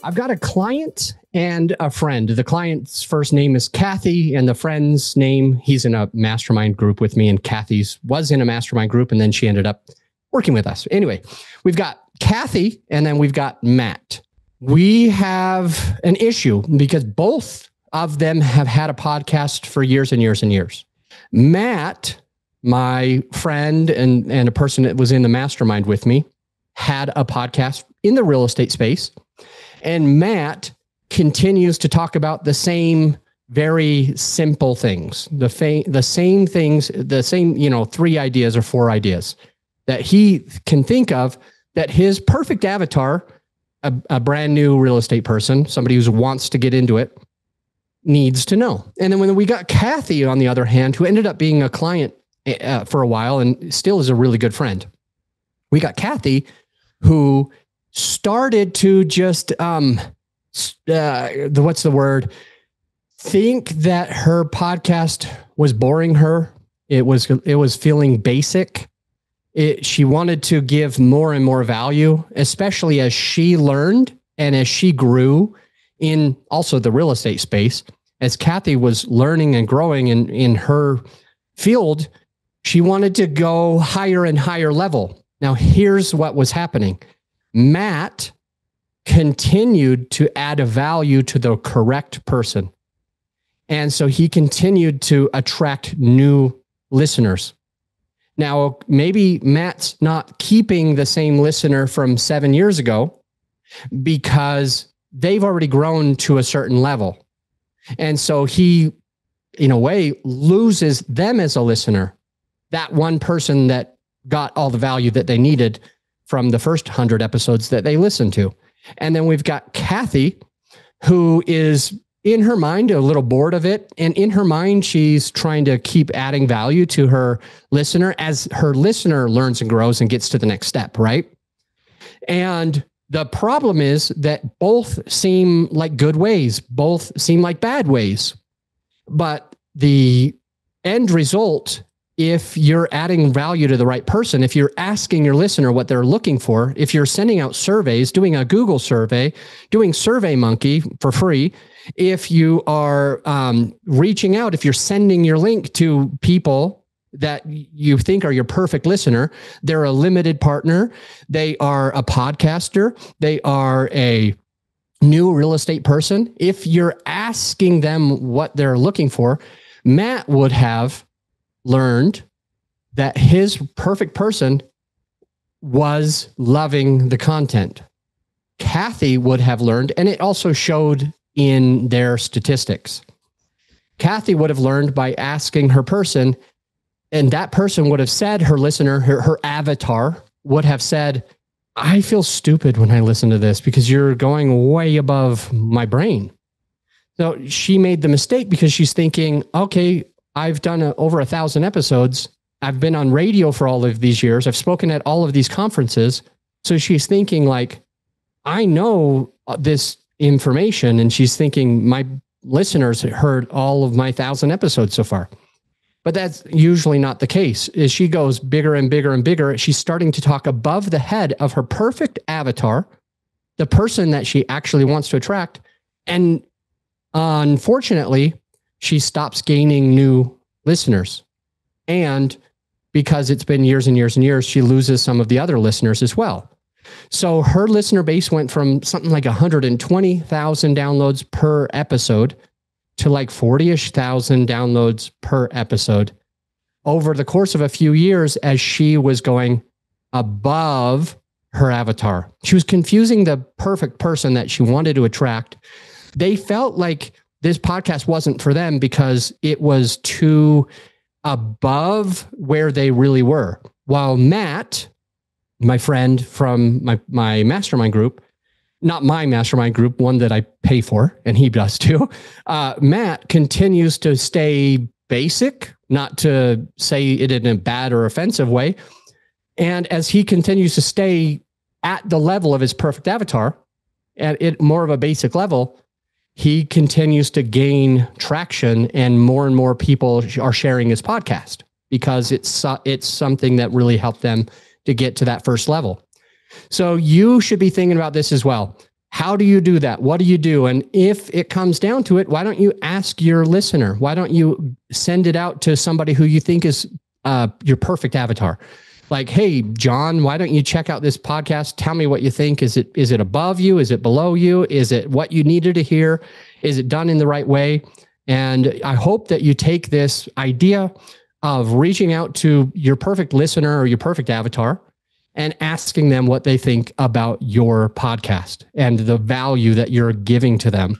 I've got a client and a friend. The client's first name is Kathy, and the friend's name, he's in a mastermind group with me, and Kathy's was in a mastermind group, and then she ended up working with us. Anyway, we've got Kathy, and then we've got Matt. We have an issue because both of them have had a podcast for years and years and years. Matt, my friend and a person that was in the mastermind with me, had a podcast in the real estate space. And Matt continues to talk about the same very simple things, the same things, the same, 3 ideas or 4 ideas that he can think of that his perfect avatar, a brand new real estate person, somebody who wants to get into it, needs to know. And then when we got Kathy, on the other hand, who ended up being a client for a while and still is a really good friend, we got Kathy, who started to just, what's the word? Think that her podcast was boring her. It was feeling basic. She wanted to give more and more value, especially as she learned and as she grew in also the real estate space. As Kathy was learning and growing in her field, she wanted to go higher and higher level. Now, here's what was happening. Matt continued to add a value to the correct person. And so he continued to attract new listeners. Now, maybe Matt's not keeping the same listener from 7 years ago because they've already grown to a certain level. And so he, in a way, loses them as a listener. That one person that got all the value that they needed from the first 100 episodes that they listened to. And then we've got Kathy, who is in her mind a little bored of it. And in her mind, she's trying to keep adding value to her listener as her listener learns and grows and gets to the next step, right? And the problem is that both seem like good ways, both seem like bad ways. But the end result, if you're adding value to the right person, if you're asking your listener what they're looking for, if you're sending out surveys, doing a Google survey, doing SurveyMonkey for free, if you are reaching out, if you're sending your link to people that you think are your perfect listener, they're a limited partner, they are a podcaster, they are a new real estate person. If you're asking them what they're looking for, Matt would have learned that his perfect person was loving the content. Kathy would have learned, and it also showed in their statistics. Kathy would have learned by asking her person, and that person would have said, her listener, her avatar would have said, I feel stupid when I listen to this because you're going way above my brain. So she made the mistake because she's thinking, okay, I've done over 1,000 episodes. I've been on radio for all of these years. I've spoken at all of these conferences. So she's thinking like, I know this information. And she's thinking my listeners heard all of my 1,000 episodes so far. But that's usually not the case. As she goes bigger and bigger and bigger, she's starting to talk above the head of her perfect avatar, the person that she actually wants to attract. And unfortunately, she stops gaining new listeners. And because it's been years and years and years, she loses some of the other listeners as well. So her listener base went from something like 120,000 downloads per episode to like 40-ish thousand downloads per episode over the course of a few years as she was going above her avatar. She was confusing the perfect person that she wanted to attract. They felt like this podcast wasn't for them because it was too above where they really were. While Matt, my friend from my mastermind group, not my mastermind group, one that I pay for, and he does too, Matt continues to stay basic, not to say it in a bad or offensive way. And as he continues to stay at the level of his perfect avatar, at it more of a basic level, he continues to gain traction, and more people are sharing his podcast because it's something that really helped them to get to that first level. So you should be thinking about this as well. How do you do that? What do you do? And if it comes down to it, why don't you ask your listener? Why don't you send it out to somebody who you think is your perfect avatar? Like, hey, John, why don't you check out this podcast? Tell me what you think. Is it above you? Is it below you? Is it what you needed to hear? Is it done in the right way? And I hope that you take this idea of reaching out to your perfect listener or your perfect avatar and asking them what they think about your podcast and the value that you're giving to them.